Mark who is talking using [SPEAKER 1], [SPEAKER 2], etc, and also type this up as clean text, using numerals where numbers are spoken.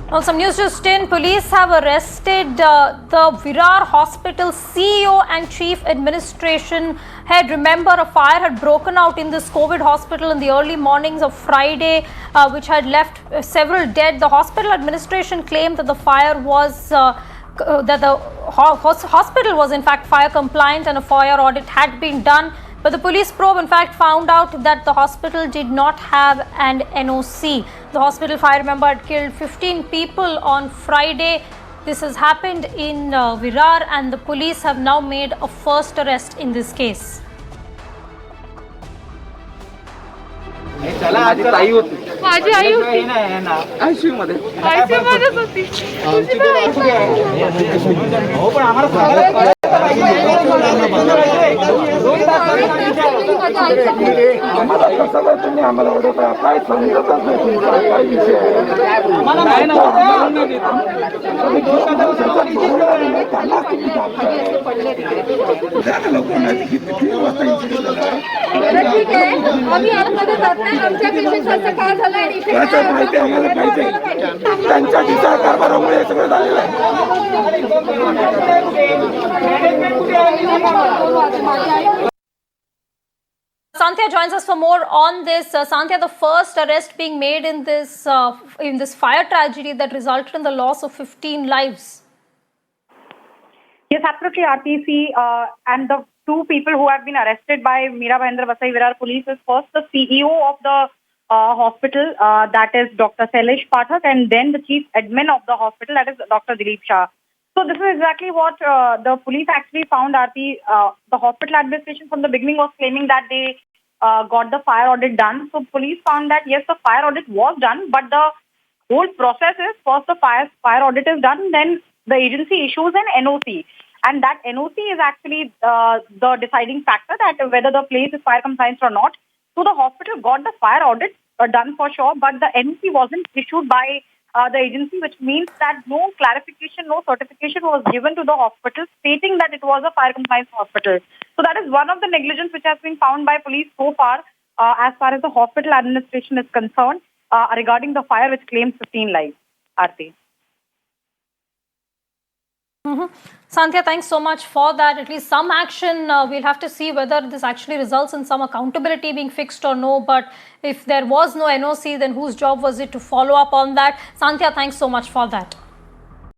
[SPEAKER 1] Well, some news just in. Police have arrested the Virar Hospital CEO and Chief Administration Head. Remember, a fire had broken out in this COVID hospital in the early mornings of Friday, which had left several dead. The hospital administration claimed that the fire was that the hospital was in fact fire compliant and a fire audit had been done. But the police probe in fact found out that the hospital did not have an NOC. The hospital fire, remember, had killed 15 people on Friday. This has happened in Virar, and the police have now made a first arrest in this case.
[SPEAKER 2] माझी आई होती
[SPEAKER 3] ICU मध्ये
[SPEAKER 2] होती हो पण आम्हाला आम्हाला ओरडता काय समजतच नाही तुमचा काय विषय
[SPEAKER 4] ठीक आहे आम्ही आतमध्ये जात नाही आमच्या पेशंटचं काय झालं आणि
[SPEAKER 2] माहिती आम्हाला पाहिजे त्यांच्या दिशा कारभारामुळे सगळं झालेलं आहे.
[SPEAKER 1] Santhya joins us for more on this. Santhya, the first arrest being made in this fire tragedy that resulted in the loss of 15 lives.
[SPEAKER 5] Yes, absolutely, RTC. And the two people who have been arrested by Mira Bhayandar Vasai Virar police is first the CEO of the hospital, that is Dr. Sailesh Pathak, and then the chief admin of the hospital, that is Dr. Dilip Shah. So this is exactly what the police actually found, Aarti. The hospital administration from the beginning was claiming that they got the fire audit done. So police found that yes, the fire audit was done, but the whole process is first the fire audit is done, then the agency issues an NOC. And that NOC is actually the deciding factor that whether the place is fire compliant or not. So the hospital got the fire audit done for sure, but the NOC wasn't issued by the agency, which means that no clarification, no certification was given to the hospital stating that it was a fire compliant hospital. So that is one of the negligence which has been found by police so far as the hospital administration is concerned regarding the fire which claims 15 lives. Aarti.
[SPEAKER 1] Santhya, thanks so much for that. At least some action. We'll have to see whether this actually results in some accountability being fixed or no. But if there was no NOC, then whose job was it to follow up on that? Santhya, thanks so much for that.